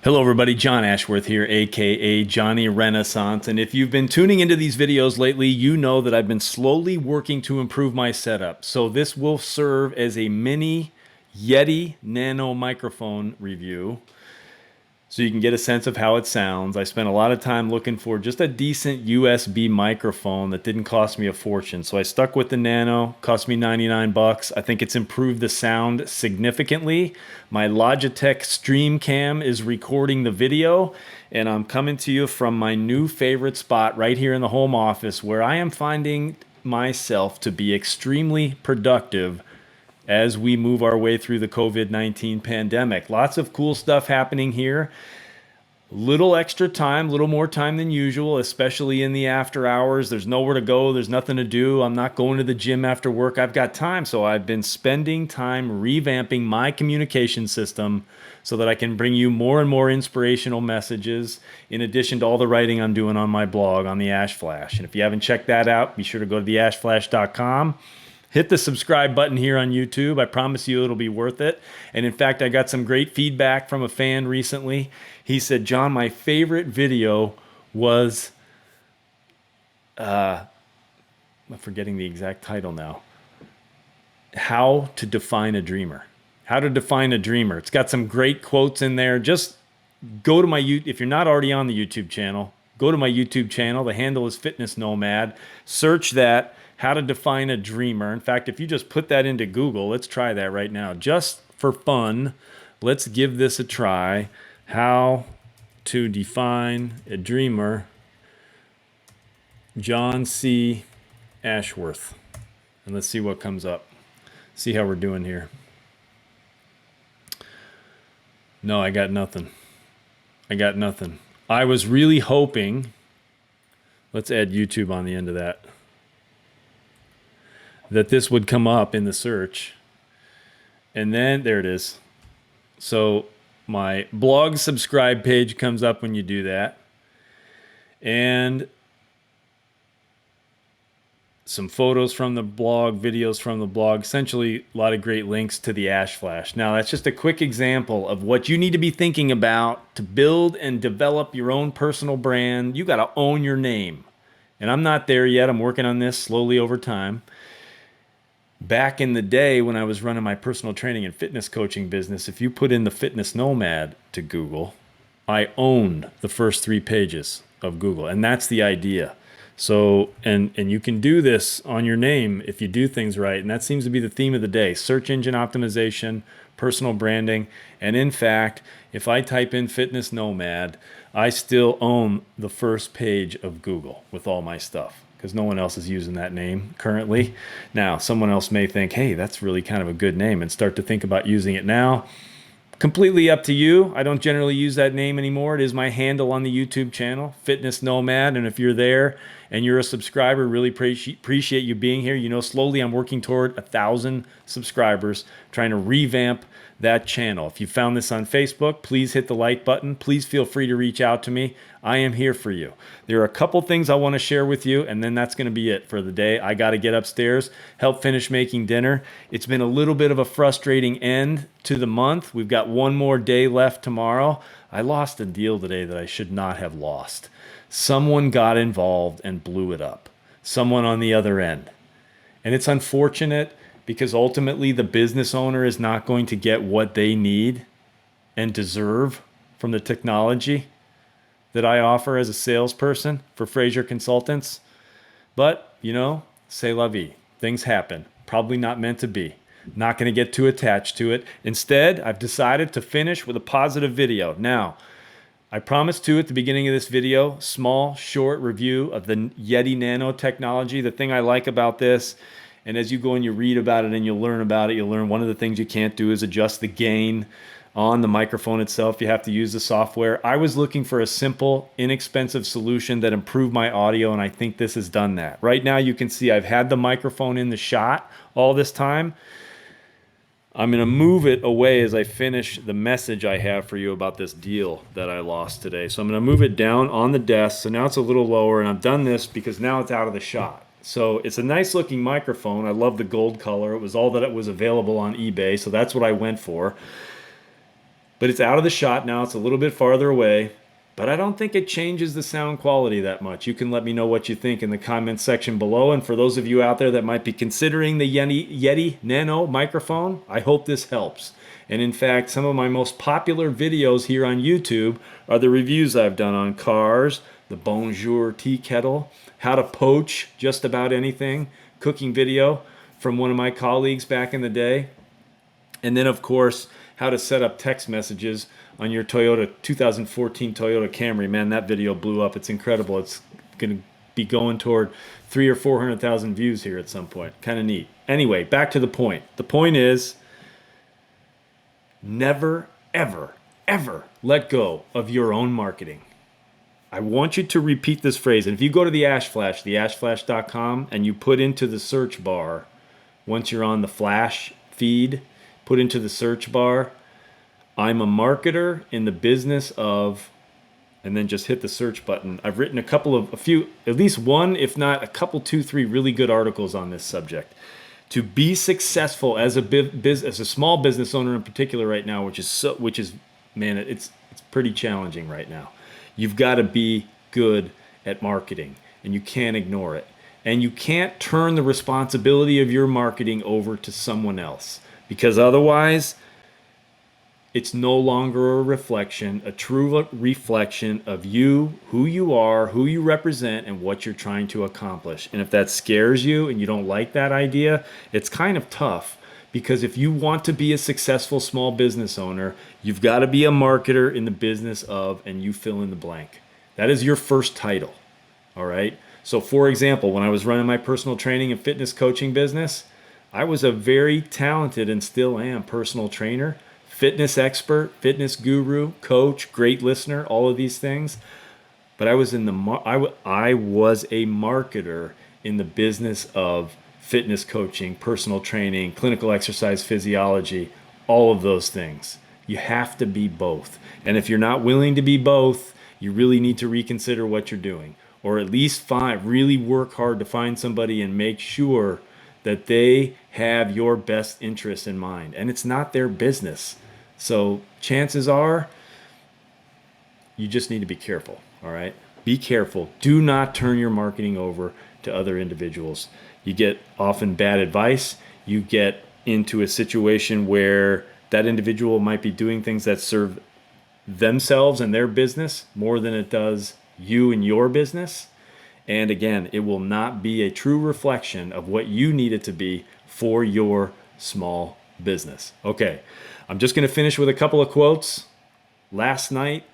Hello everybody, John Ashworth here, aka Johnny Renaissance, and if you've been tuning into these videos lately, you know that I've been slowly working to improve my setup. So this will serve as a mini Yeti Nano microphone review, so you can get a sense of how it sounds. I spent a lot of time looking for just a decent USB microphone that didn't cost me a fortune. So I stuck with the Nano, cost me 99 bucks. I think it's improved the sound significantly. My Logitech Streamcam is recording the video, and I'm coming to you from my new favorite spot right here in the home office, where I am finding myself to be extremely productive as we move our way through the COVID-19 pandemic. Lots of cool stuff happening here. Little extra time, little more time than usual, especially in the after hours. There's nowhere to go. There's nothing to do. I'm not going to the gym after work. I've got time. So I've been spending time revamping my communication system so that I can bring you more and more inspirational messages, in addition to all the writing I'm doing on my blog on the Ash Flash. And if you haven't checked that out, be sure to go to theashflash.com. Hit the subscribe button here on YouTube. I promise you it'll be worth it. And in fact, I got some great feedback from a fan recently. He said, John, my favorite video was, I'm forgetting the exact title now. How to Define a Dreamer. How to Define a Dreamer. It's got some great quotes in there. Just go to my YouTube. If you're not already on the YouTube channel, go to my YouTube channel. The handle is Fitness Nomad. Search that. How to Define a Dreamer. In fact, if you just put that into Google, let's try that right now. Just for fun, let's give this a try. How to Define a Dreamer, John C. Ashworth. And let's see what comes up. See how we're doing here. No, I got nothing. I got nothing. I was really hoping, let's add YouTube on the end of that, that this would come up in the search. And then there it is. So my blog subscribe page comes up when you do that. And some photos from the blog, videos from the blog, essentially a lot of great links to the Ash Flash. Now, that's just a quick example of what you need to be thinking about to build and develop your own personal brand. You got to own your name. And I'm not there yet. I'm working on this slowly over time. Back in the day when I was running my personal training and fitness coaching business, if you put in the Fitness Nomad to Google, I owned the first 3 pages of Google. And that's the idea. So, and you can do this on your name if you do things right. And that seems to be the theme of the day: search engine optimization, personal branding. And in fact, if I type in Fitness Nomad, I still own the first page of Google with all my stuff, because no one else is using that name currently. Now, someone else may think, hey, that's really kind of a good name, and start to think about using it now. Completely up to you. I don't generally use that name anymore. It is my handle on the YouTube channel, Fitness Nomad. And if you're there and you're a subscriber, really appreciate you being here. You know, slowly I'm working toward 1,000 subscribers, trying to revamp that channel. If you found this on Facebook, please hit the like button. Please feel free to reach out to me. I am here for you. There are a couple things I want to share with you, and then that's going to be it for the day. I got to get upstairs, help finish making dinner. It's been a little bit of a frustrating end to the month. We've got one more day left tomorrow. I lost a deal today that I should not have lost. Someone got involved and blew it up. Someone on the other end. And it's unfortunate, because ultimately the business owner is not going to get what they need and deserve from the technology that I offer as a salesperson for Fraser Consultants. But, you know, c'est la vie. Things happen. Probably not meant to be. Not going to get too attached to it. Instead, I've decided to finish with a positive video. Now, I promised to at the beginning of this video, small, short review of the Yeti Nano technology. The thing I like about this, and as you go and you read about it and you'll learn about it, you'll learn one of the things you can't do is adjust the gain on the microphone itself. You have to use the software. I was looking for a simple, inexpensive solution that improved my audio, and I think this has done that. Right now you can see I've had the microphone in the shot all this time. I'm going to move it away as I finish the message I have for you about this deal that I lost today. So I'm going to move it down on the desk. So now it's a little lower, and I've done this because now it's out of the shot. So it's a nice looking microphone. I love the gold color. It was all that it was available on eBay, so that's what I went for. but it's out of the shot now. It's a little bit farther away, but I don't think it changes the sound quality that much. You can let me know what you think in the comments section below. And for those of you out there that might be considering the Yeti Nano microphone, I hope this helps. And in fact, some of my most popular videos here on YouTube are the reviews I've done on cars, the Bonjour tea kettle, how to poach just about anything, cooking video from one of my colleagues back in the day. And then, of course, how to set up text messages on your 2014 Toyota Camry. Man, that video blew up. It's incredible. It's going to be going toward 300,000 or 400,000 views here at some point. Kind of neat. Anyway, back to the point. The point is, never, ever, ever let go of your own marketing. I want you to repeat this phrase. And if you go to the Ash Flash, theashflash.com, and you put into the search bar, once you're on the Flash feed, put into the search bar, I'm a marketer in the business of, and then just hit the search button. I've written a few, at least one, if not a couple, 2, 3 really good articles on this subject. To be successful as a small business owner in particular right now, which is man, it's pretty challenging right now. You've got to be good at marketing, and you can't ignore it. And you can't turn the responsibility of your marketing over to someone else, because otherwise it's no longer a reflection, a true reflection of you, who you are, who you represent, and what you're trying to accomplish. And if that scares you and you don't like that idea, it's kind of tough, because if you want to be a successful small business owner, you've got to be a marketer in the business of, and you fill in the blank. That is your first title, all right? So for example, when I was running my personal training and fitness coaching business, I was a very talented, and still am, personal trainer, fitness expert, fitness guru, coach, great listener, all of these things. But I was a marketer in the business of fitness coaching, personal training, clinical exercise physiology, all of those things. You have to be both. And if you're not willing to be both, you really need to reconsider what you're doing, or at least really work hard to find somebody and make sure that they have your best interests in mind. And it's not their business. So chances are you just need to be careful, all right? Be careful. Do not turn your marketing over to other individuals. You get often bad advice. You get into a situation where that individual might be doing things that serve themselves and their business more than it does you and your business. And again, it will not be a true reflection of what you need it to be for your small business. Okay, I'm just going to finish with a couple of quotes. Last night,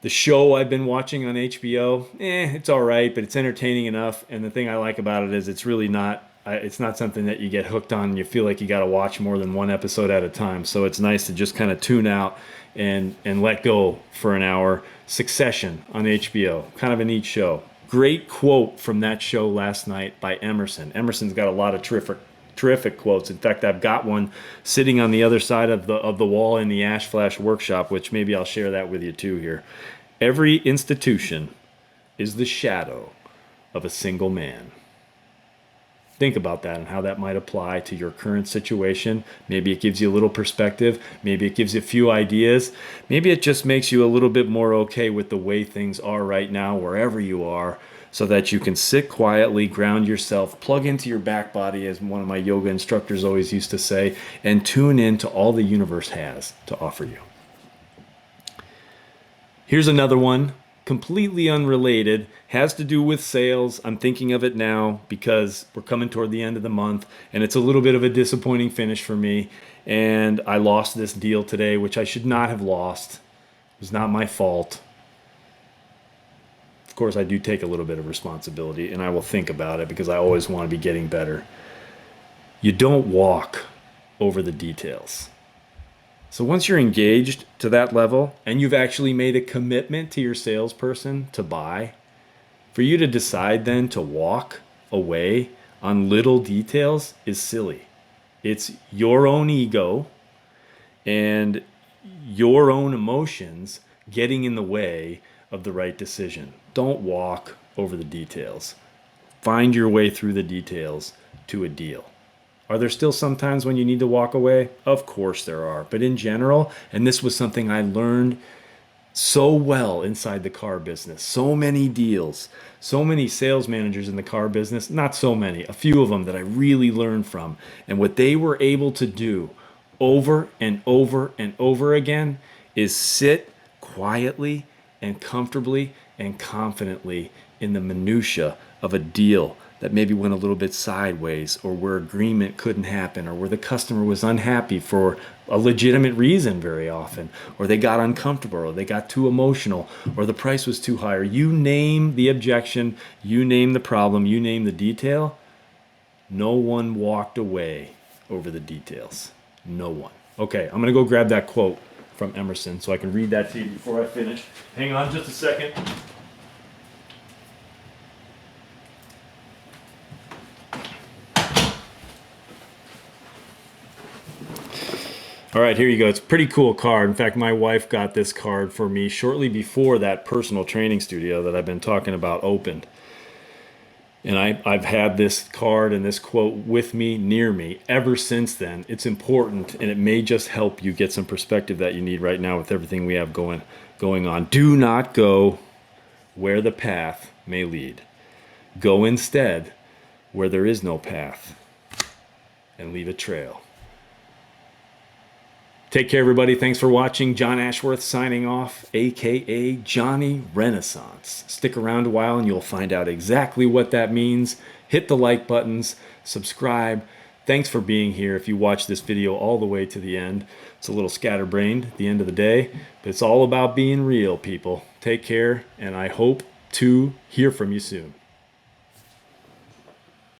the show I've been watching on HBO, it's all right, but it's entertaining enough. And the thing I like about it is it's really not, it's not something that you get hooked on and you feel like you got to watch more than one episode at a time. So it's nice to just kind of tune out and let go for an hour. Succession on HBO, kind of a neat show. Great quote from that show last night by Emerson. Emerson's got a lot of terrific quotes. In fact, I've got one sitting on the other side of the wall in the Ash Flash workshop, which maybe I'll share that with you too here. Every institution is the shadow of a single man. Think about that and how that might apply to your current situation. Maybe it gives you a little perspective. Maybe it gives you a few ideas. Maybe it just makes you a little bit more okay with the way things are right now, wherever you are, so that you can sit quietly, ground yourself, plug into your back body, as one of my yoga instructors always used to say, and tune in to all the universe has to offer you. Here's another one, completely unrelated, has to do with sales. I'm thinking of it now because we're coming toward the end of the month, and it's a little bit of a disappointing finish for me. And I lost this deal today, which I should not have lost. It was not my fault. Of course, I do take a little bit of responsibility, and I will think about it because I always want to be getting better. You don't walk over the details. So once you're engaged to that level and you've actually made a commitment to your salesperson to buy, for you to decide then to walk away on little details is silly. It's your own ego and your own emotions getting in the way of the right decision. Don't walk over the details. Find your way through the details to a deal. Are there still some times when you need to walk away? Of course there are. But in general, and this was something I learned so well inside the car business, so many deals, so many sales managers in the car business, not so many, a few of them that I really learned from. And what they were able to do over and over and over again is sit quietly and comfortably and confidently in the minutia of a deal that maybe went a little bit sideways, or where agreement couldn't happen, or where the customer was unhappy for a legitimate reason very often, or they got uncomfortable, or they got too emotional, or the price was too high, or you name the objection, you name the problem, you name the detail. No one walked away over the details. No one. Okay, I'm going to go grab that quote from Emerson so I can read that to you before I finish. Hang on just a second. All right, here you go. It's a pretty cool card. In fact, my wife got this card for me shortly before that personal training studio that I've been talking about opened. And I've had this card and this quote with me, near me, ever since then. It's important, and it may just help you get some perspective that you need right now with everything we have going on. Do not go where the path may lead. Go instead where there is no path, and leave a trail. Take care, everybody. Thanks for watching. John Ashworth signing off, aka Johnny Renaissance. Stick around a while and you'll find out exactly what that means. Hit the like buttons, subscribe. Thanks for being here if you watch this video all the way to the end. It's a little scatterbrained at the end of the day, but it's all about being real, people. Take care, and I hope to hear from you soon.